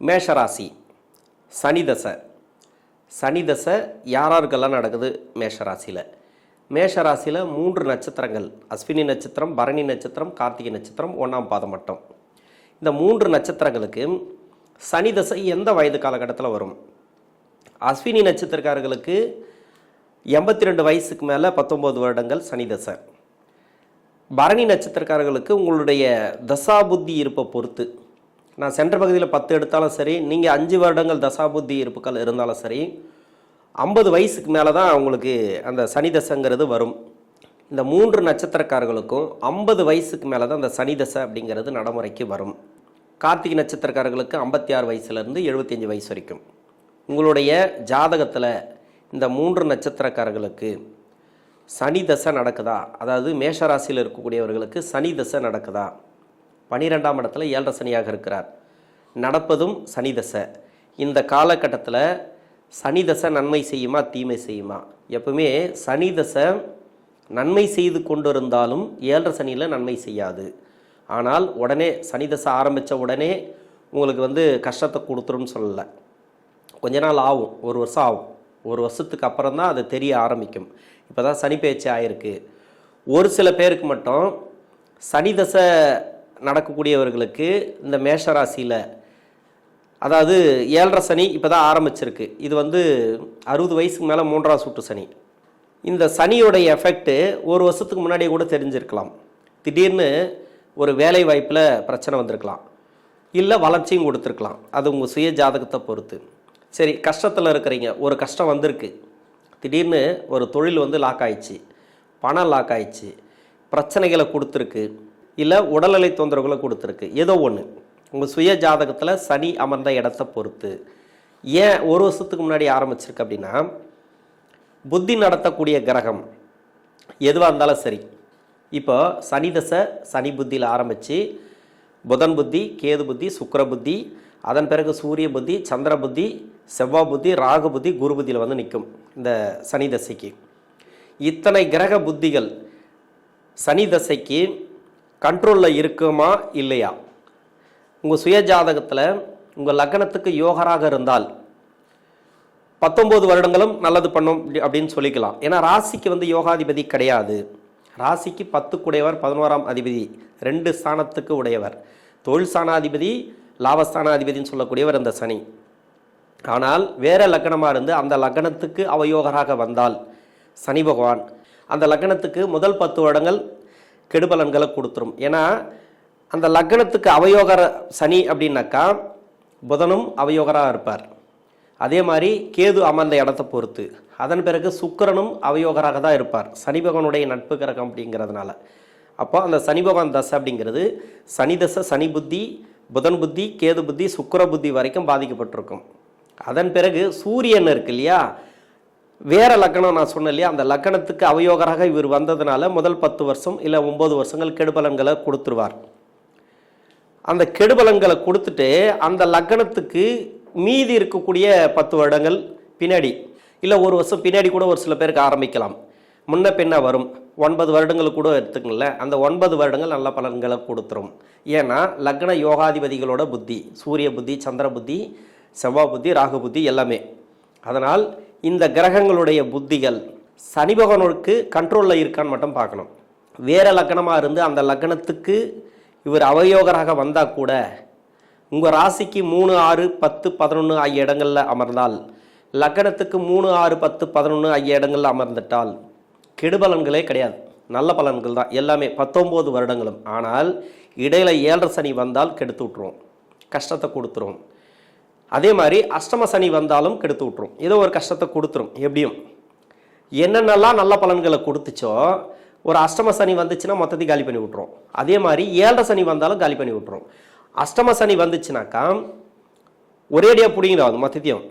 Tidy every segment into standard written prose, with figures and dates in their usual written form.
மேஷராசி சனி தசை. சனி தசை யாராருக்கெல்லாம் நடக்குது மேஷராசியில்? மேஷராசியில் 3 நட்சத்திரங்கள், அஸ்வினி நட்சத்திரம், பரணி நட்சத்திரம், கார்த்திகை நட்சத்திரம், 1ஆம் பாதம் மட்டும். இந்த 3 நட்சத்திரங்களுக்கு சனி தசை எந்த வயது காலகட்டத்தில் வரும்? அஸ்வினி நட்சத்திரக்காரர்களுக்கு 82 வயசுக்கு மேலே 19 வருடங்கள் சனி தசை. பரணி நட்சத்திரக்காரர்களுக்கு உங்களுடைய தசாபுத்தி இருப்பை பொறுத்து, நான் சென்ற பகுதியில் 10 எடுத்தாலும் சரி, நீங்கள் 5 வருடங்கள் தசாபுத்தி இருப்புகள் இருந்தாலும் சரி, 50 வயசுக்கு மேலே தான் உங்களுக்கு அந்த சனி தசைங்கிறது வரும். இந்த 3 நட்சத்திரக்காரர்களுக்கும் 50 வயசுக்கு மேலே தான் அந்த சனி தசை அப்படிங்கிறது நடைமுறைக்கு வரும். கார்த்திகை நட்சத்திரக்காரர்களுக்கு 56 வயசுலேருந்து 75 வயசு வரைக்கும். உங்களுடைய ஜாதகத்தில் இந்த 3 நட்சத்திரக்காரர்களுக்கு சனி தசை நடக்குதா? அதாவது மேஷராசியில் இருக்கக்கூடியவர்களுக்கு சனி தசை நடக்குதா? 12ஆம் இடத்துல 7 சனியாக இருக்கிறார், நடப்பதும் சனி தசை. இந்த காலகட்டத்தில் சனி தசை நன்மை செய்யுமா தீமை செய்யுமா? எப்பவுமே சனி தசை நன்மை செய்து கொண்டு இருந்தாலும் 7 சனியில் நன்மை செய்யாது. ஆனால் உடனே சனி தசை ஆரம்பித்த உடனே உங்களுக்கு கஷ்டத்தை கொடுத்துருன்னு சொல்லலை. கொஞ்ச நாள் ஆகும், 1 வருஷம் ஆகும். 1 வருஷத்துக்கு அப்புறம் தான் அது தெரிய ஆரம்பிக்கும். இப்போ தான் சனி பேச்சு ஆயிருக்கு. ஒரு சில பேருக்கு மட்டும் சனி தசை நடக்கக்கூடியவர்களுக்கு இந்த மேஷராசியில், அதாவது 7 சனி இப்போ தான் ஆரம்பிச்சிருக்கு. இது 60 வயசுக்கு மேலே 3ஆம் சுற்று சனி. இந்த சனியோடைய எஃபெக்ட்டு 1 வருஷத்துக்கு முன்னாடியே கூட தெரிஞ்சிருக்கலாம். திடீர்னு ஒரு வேலை வாய்ப்பில் பிரச்சனை வந்திருக்கலாம், இல்லை வளர்ச்சியும் கொடுத்துருக்கலாம். அது உங்கள் சுய ஜாதகத்தை பொறுத்து. சரி, கஷ்டத்தில் இருக்கிறீங்க, ஒரு கஷ்டம் வந்திருக்கு, திடீர்னு ஒரு தொழில் லாக் ஆயிடுச்சு, பணம் லாக் ஆயிடுச்சு, பிரச்சனைகளை கொடுத்துருக்கு, இல்லை உடல்நிலை தொந்தரவுகளை கொடுத்துருக்கு. ஏதோ ஒன்று உங்கள் சுய ஜாதகத்தில் சனி அமர்ந்த இடத்தை பொறுத்து. ஏன் 1 வருஷத்துக்கு முன்னாடி ஆரம்பிச்சிருக்கு அப்படின்னா, புத்தி நடத்தக்கூடிய கிரகம் எதுவாக இருந்தாலும் சரி, இப்போ சனி தசை சனி புத்தியில் ஆரம்பித்து புதன் புத்தி, கேது புத்தி, சுக்கிர புத்தி, அதன் பிறகு சூரிய புத்தி, சந்திர புத்தி, செவ்வாய் புத்தி, ராகு புத்தி, குரு புத்தியில் நிற்கும் இந்த சனி தசைக்கு. இத்தனை கிரக புத்திகள் சனி தசைக்கு கண்ட்ரோலில் இருக்குமா இல்லையா? உங்கள் சுய ஜாதகத்தில் உங்கள் லக்னத்துக்கு யோகராக இருந்தால் 19 வருடங்களும் நல்லது பண்ணும் அப்படின்னு சொல்லிக்கலாம். ஏன்னா ராசிக்கு யோகாதிபதி கிடையாது. ராசிக்கு 10 உடையவர், 11ஆம் அதிபதி, 2 ஸ்தானத்துக்கு உடையவர், தொழில் ஸ்தானாதிபதி, லாபஸ்தானாதிபதினு சொல்லக்கூடியவர் இந்த சனி. ஆனால் வேறு லக்னமாக இருந்து அந்த லக்னத்துக்கு அவயோகராக வந்தால் சனி பகவான் அந்த லக்னத்துக்கு முதல் 10 வருடங்கள் கெடுபலன்களை கொடுத்துரும். ஏன்னா அந்த லக்னத்துக்கு அவயோகர சனி அப்படின்னாக்கா புதனும் அவயோகராக இருப்பார். அதே மாதிரி கேது அமர்ந்த இடத்தை பொறுத்து. அதன் பிறகு சுக்கிரனும் அவயோகராக தான் இருப்பார், சனி பகவானுடைய நட்பு கிரகம் அப்படிங்கிறதுனால. அப்போ அந்த சனி பகவான் தசை அப்படிங்கிறது சனி தசை, சனி புத்தி, புதன் புத்தி, கேது புத்தி, சுக்கிர புத்தி வரைக்கும் பாதிக்கப்பட்டிருக்கும். அதன் பிறகு சூரியன் இருக்கு இல்லையா, வேற லக்னம் நான் சொன்னேன் இல்லையா, அந்த லக்னத்துக்கு அவயோகராக இவர் வந்ததுனால முதல் 10 வருஷம் இல்லை 9 வருஷங்கள் கெடுபலன்களை கொடுத்துருவார். அந்த கெடுபலன்களை கொடுத்துட்டு அந்த லக்னத்துக்கு மீதி இருக்கக்கூடிய 10 வருடங்கள் பின்னாடி, இல்லை 1 வருஷம் பின்னாடி கூட ஒரு சில பேருக்கு ஆரம்பிக்கலாம், முன்ன பின்ன வரும். 9 வருடங்கள் கூட எடுத்துக்கல, அந்த 9 வருடங்கள் நல்ல பலன்களை கொடுத்துரும். ஏன்னா லக்ன யோகாதிபதிகளோட புத்தி, சூரிய புத்தி, சந்திர புத்தி, செவ்வாய் புத்தி, ராகு புத்தி எல்லாமே. அதனால் இந்த கிரகங்களுடைய புத்திகள் சனி பகவானுக்கு கண்ட்ரோலில் இருக்கான்னு மட்டும் பார்க்கணும். வேறு லக்னமாக இருந்து அந்த லக்னத்துக்கு இவர் அவயோகராக வந்தால் கூட உங்கள் ராசிக்கு 3, 6, 10, 11 ஆகிய இடங்களில் அமர்ந்தால், லக்னத்துக்கு 3, 6, 10, 11 ஆகிய இடங்களில் அமர்ந்துட்டால் கெடுபலன்களே கிடையாது, நல்ல பலன்கள் தான் எல்லாமே 19 வருடங்களும். ஆனால் இடையில 7 சனி வந்தால் கெடுத்து விட்டுரும், கஷ்டத்தை கொடுத்துரும். அதே மாதிரி அஷ்டம சனி வந்தாலும் கெடுத்து விட்டுரும், ஏதோ ஒரு கஷ்டத்தை கொடுத்துரும். எப்படியும் என்னென்னலாம் நல்ல பலன்களை கொடுத்துச்சோ, ஒரு அஷ்டம சனி வந்துச்சுன்னா மொத்தத்தையும் காலி பண்ணி விட்டுரும். அதே மாதிரி 7 சனி வந்தாலும் காலி பண்ணி விட்டுரும். அஷ்டம சனி வந்துச்சுனாக்கா ஒரேடியாக பிடிங்கிறாது மொத்தத்தையும்.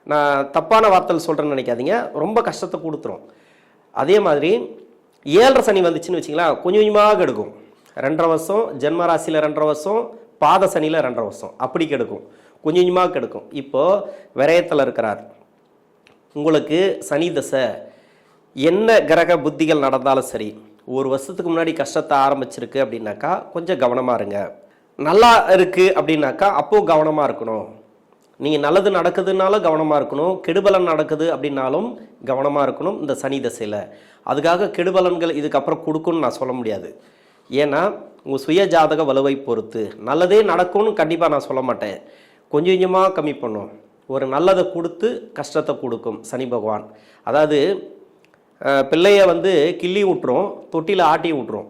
நான் தப்பான வார்த்தைகள் சொல்கிறேன்னு நினைக்காதீங்க, ரொம்ப கஷ்டத்தை கொடுத்துரும். அதே மாதிரி 7 சனி வந்துச்சுன்னு வச்சிங்களேன், கொஞ்சம் கொஞ்சமாக எடுக்கும். 2.5 வருஷம் ஜென்மராசியில், 2.5 வருஷம் பாத சனியில், 2.5 வருஷம் அப்படி கெடுக்கும், கொஞ்சம் கொஞ்சமாக கெடுக்கும். இப்போது விரயத்தில் இருக்கிறார், உங்களுக்கு சனி தசை என்ன கிரக புத்திகள் நடந்தாலும் சரி, 1 வருஷத்துக்கு முன்னாடி கஷ்டத்தை ஆரம்பிச்சிருக்கு அப்படின்னாக்கா கொஞ்சம் கவனமாக இருங்க. நல்லா இருக்குது அப்படின்னாக்கா அப்போது கவனமாக இருக்கணும். நீங்கள் நல்லது நடக்குதுனாலும் கவனமாக இருக்கணும், கெடுபலன் நடக்குது அப்படின்னாலும் கவனமாக இருக்கணும் இந்த சனி தசையில். அதுக்காக கெடுபலன்கள் இதுக்கப்புறம் கொடுக்குன்னு நான் சொல்ல முடியாது. ஏன்னா உங்கள் சுய ஜாதக வலுவை பொறுத்து நல்லதே நடக்கும்னு கண்டிப்பாக நான் சொல்ல மாட்டேன். கொஞ்சம் கொஞ்சமாக கம்மி பண்ணும். ஒரு நல்லதை கொடுத்து கஷ்டத்தை கொடுக்கும் சனி பகவான். அதாவது பிள்ளைய கிள்ளி விட்டுரும், தொட்டியில் ஆட்டி விட்டுரும்,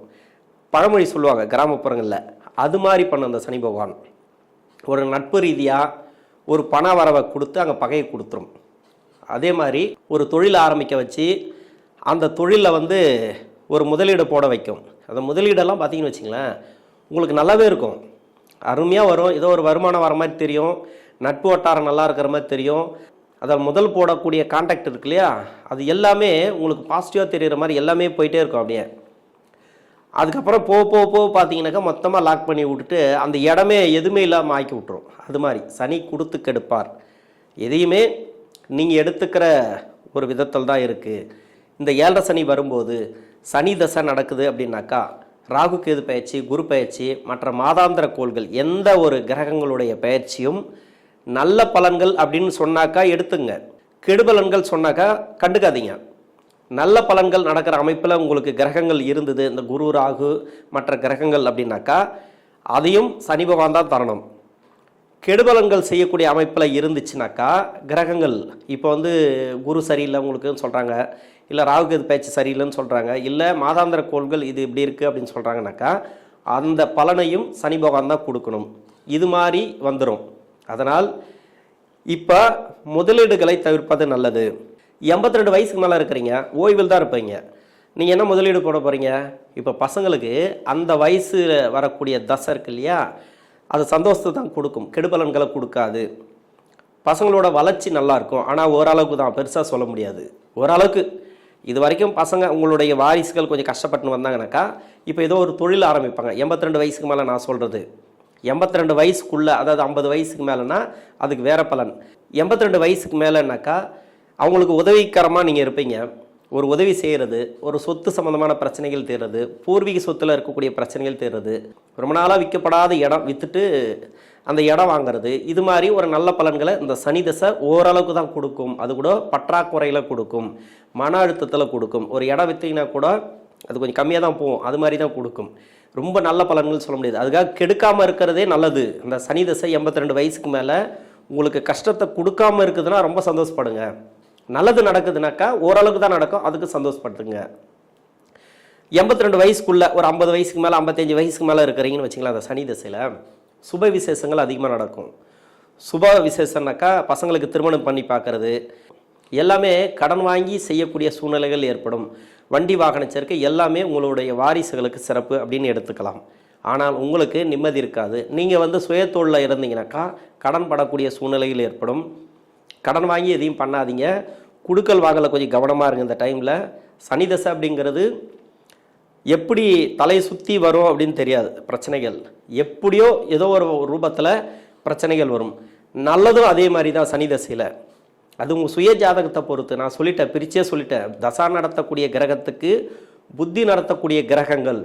பழமொழி சொல்லுவாங்க கிராமப்புறங்களில். அது மாதிரி பண்ண அந்த சனி பகவான் ஒரு நட்பு ரீதியாக ஒரு பண வரவை கொடுத்து அங்கே பகையை கொடுத்துரும். அதே மாதிரி ஒரு தொழில் ஆரம்பிக்க வச்சு அந்த தொழிலில் ஒரு முதலீடு போட வைக்கும். அந்த முதலீடெல்லாம் பார்த்தீங்கன்னு வச்சிங்களேன், உங்களுக்கு நல்லாவே இருக்கும், அருமையாக வரும், ஏதோ ஒரு வருமானம் வர மாதிரி தெரியும், நட்பு வட்டாரம் நல்லா இருக்கிற மாதிரி தெரியும். அதில் முதல் போடக்கூடிய கான்டாக்ட் இருக்கு இல்லையா, அது எல்லாமே உங்களுக்கு பாசிட்டிவாக தெரிகிற மாதிரி எல்லாமே போயிட்டே இருக்கும். அப்படியே அதுக்கப்புறம் போக பார்த்தீங்கன்னாக்கா மொத்தமாக லாக் பண்ணி விட்டுட்டு அந்த இடமே எதுவுமே இல்லாமல் ஆக்கி விட்டுரும். அது மாதிரி சனி கொடுத்து கெடுப்பார். எதையுமே நீங்கள் எடுத்துக்கிற ஒரு விதத்தில் தான் இருக்குது. இந்த 7.5 சனி வரும்போது சனி தசை நடக்குது அப்படின்னாக்கா ராகு கேது பயிற்சி, குரு பயிற்சி, மற்ற மாதாந்திர கோள்கள் எந்த ஒரு கிரகங்களுடைய பயிற்சியும் நல்ல பலன்கள் அப்படின்னு சொன்னாக்கா எடுத்துங்க, கெடுபலன்கள் சொன்னாக்கா கண்டுக்காதீங்க. நல்ல பலன்கள் நடக்கிற அமைப்பில் உங்களுக்கு கிரகங்கள் இருந்தது, இந்த குரு ராகு மற்ற கிரகங்கள் அப்படின்னாக்கா அதையும் சனி பகவான் தான் தரணும். கெடுபலன்கள் செய்யக்கூடிய அமைப்பில் இருந்துச்சுனாக்கா கிரகங்கள் இப்போ குரு சரியில்லை உங்களுக்குன்னு சொல்கிறாங்க, இல்லை ராகு கேது பயிற்சி சரியில்லைன்னு சொல்கிறாங்க, இல்லை மாதாந்திர கோள்கள் இது இப்படி இருக்குது அப்படின்னு சொல்கிறாங்கனாக்கா அந்த பலனையும் சனி பகவான் தான் கொடுக்கணும். இது மாதிரி வந்துடும். அதனால் இப்போ முதலீடுகளை தவிர்ப்பது நல்லது. 82 வயசுக்கு மேலே இருக்கிறீங்க, ஓய்வில் தான் இருப்பீங்க, நீங்கள் என்ன முதலீடு போட போகிறீங்க? இப்போ பசங்களுக்கு அந்த வயசு வரக்கூடிய தசை இருக்கு இல்லையா, அது சந்தோஷத்தை தான் கொடுக்கும், கெடுபலன்களை கொடுக்காது. பசங்களோட வளர்ச்சி நல்லாயிருக்கும், ஆனால் ஓரளவுக்கு தான், பெருசாக சொல்ல முடியாது. ஓரளவுக்கு இது வரைக்கும் பசங்க உங்களுடைய வாரிசுகள் கொஞ்சம் கஷ்டப்பட்டு வந்தாங்கனாக்கா இப்போ ஏதோ ஒரு தொழில் ஆரம்பிப்பாங்க. 82 வயசுக்கு மேலே நான் சொல்கிறது 82 வயசுக்குள்ளே, அதாவது 50 வயசுக்கு மேலேனா அதுக்கு வேறு பலன். 82 வயசுக்கு மேலேனாக்கா அவங்களுக்கு உதவிகரமாக நீங்கள் இருப்பீங்க. ஒரு உதவி செய்கிறது, ஒரு சொத்து சம்மந்தமான பிரச்சனைகள் தீர்றது, பூர்வீக சொத்தில் இருக்கக்கூடிய பிரச்சனைகள் தீர்றது, ரொம்ப நாளாக விற்கப்படாத இடம் விற்றுட்டு அந்த இடம் வாங்கிறது, இது மாதிரி ஒரு நல்ல பலன்களை இந்த சனி தசை ஓரளவுக்கு தான் கொடுக்கும். அது கூட பற்றாக்குறையில் கொடுக்கும், மன அழுத்தத்தில் கொடுக்கும். ஒரு இடம் விற்றீங்கன்னா கூட அது கொஞ்சம் கம்மியாக தான் போகும், அது மாதிரி தான் கொடுக்கும். ரொம்ப நல்ல பலன்கள் சொல்ல முடியாது. அதுக்காக கெடுக்காமல் இருக்கிறதே நல்லது. இந்த சனி தசை 82 வயசுக்கு மேலே உங்களுக்கு கஷ்டத்தை கொடுக்காமல் இருக்குதுன்னா ரொம்ப சந்தோஷப்படுங்க. நல்லது நடக்குதுனாக்கா ஓரளவுக்கு தான் நடக்கும், அதுக்கு சந்தோஷப்படுத்துங்க. 82 வயசுக்குள்ளே ஒரு 50 வயசுக்கு மேலே 55 வயசுக்கு மேலே இருக்கிறீங்கன்னு வச்சிங்களேன், அந்த சனி தசையில் சுப விசேஷங்கள் அதிகமாக நடக்கும். சுப விசேஷம்னாக்கா பசங்களுக்கு திருமணம் பண்ணி பார்க்குறது, எல்லாமே கடன் வாங்கி செய்யக்கூடிய சூழ்நிலைகள் ஏற்படும். வண்டி வாகன சேர்க்கை எல்லாமே உங்களுடைய வாரிசுகளுக்கு சிறப்பு அப்படின்னு எடுத்துக்கலாம். ஆனால் உங்களுக்கு நிம்மதி இருக்காது. நீங்கள் சுயத்தொழில் இருந்தீங்கன்னாக்கா கடன் படக்கூடிய சூழ்நிலைகள் ஏற்படும். கடன் வாங்கி எதையும் பண்ணாதீங்க. குடுக்கல் வாங்கல கொஞ்சம் கவனமாக இருங்க. இந்த டைமில் சனி தசை அப்படிங்கிறது எப்படி தலையை சுற்றி வரும் அப்படின்னு தெரியாது. பிரச்சனைகள் எப்படியோ ஏதோ ஒரு ரூபத்தில் பிரச்சனைகள் வரும். நல்லதும் அதே மாதிரி தான் சனி தசையில். அது உங்கள் சுய ஜாதகத்தை பொறுத்து. நான் சொல்லிட்டேன், பிரிச்சே சொல்லிட்டேன். தசா நடத்தக்கூடிய கிரகத்துக்கு புத்தி நடத்தக்கூடிய கிரகங்கள்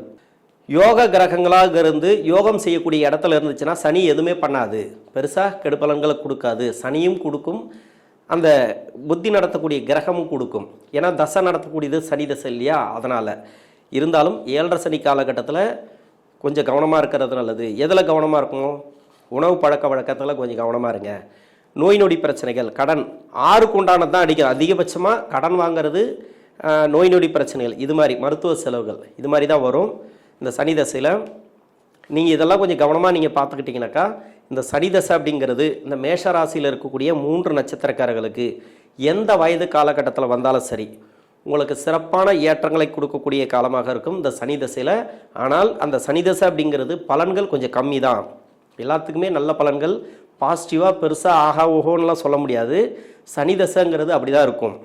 யோக கிரகங்களாக இருந்து யோகம் செய்யக்கூடிய இடத்துல இருந்துச்சுன்னா சனி எதுவுமே பண்ணாது, பெருசாக கெடுபலன்களை கொடுக்காது. சனியும் கொடுக்கும், அந்த புத்தி நடத்தக்கூடிய கிரகமும் கொடுக்கும். ஏன்னா தசை நடத்தக்கூடியது சனி தசை இல்லையா, அதனால். இருந்தாலும் 7.5 சனி காலகட்டத்தில் கொஞ்சம் கவனமாக இருக்கிறது நல்லது. எதில் கவனமாக இருக்கணும்? உணவு பழக்க வழக்கத்தில் கொஞ்சம் கவனமாக இருங்க. நோய் நொடி பிரச்சனைகள், கடன் 6க்கு உண்டானது தான் அடிக்கும். அதிகபட்சமாக கடன் வாங்கிறது, நோய் நொடி பிரச்சனைகள், இது மாதிரி மருத்துவ செலவுகள் இது மாதிரி தான் வரும் இந்த சனி தசையில். நீங்கள் இதெல்லாம் கொஞ்சம் கவனமாக நீங்கள் பார்த்துக்கிட்டிங்கனாக்கா இந்த சனி தசை அப்படிங்கிறது இந்த மேஷ ராசியில் இருக்கக்கூடிய 3 நட்சத்திரக்காரர்களுக்கு எந்த வயது காலகட்டத்தில் வந்தாலும் சரி உங்களுக்கு சிறப்பான ஏற்றங்களை கொடுக்கக்கூடிய காலமாக இருக்கும் இந்த சனி தசையில். ஆனால் அந்த சனி தசை அப்படிங்கிறது பலன்கள் கொஞ்சம் கம்மி தான். எல்லாத்துக்குமே நல்ல பலன்கள் பாசிட்டிவாக பெருசாக ஆகா ஓஹோன்னெலாம் சொல்ல முடியாது. சனி தசைங்கிறது அப்படி தான் இருக்கும்.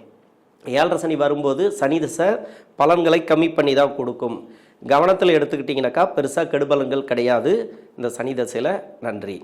7.5 சனி வரும்போது சனி தசை பலன்களை கம்மி பண்ணி தான் கொடுக்கும். கவனத்தில் எடுத்துக்கிட்டிங்கனாக்கா பெருசாக கெடுபலன்கள் கிடையாது இந்த சனி தசையில். நன்றி.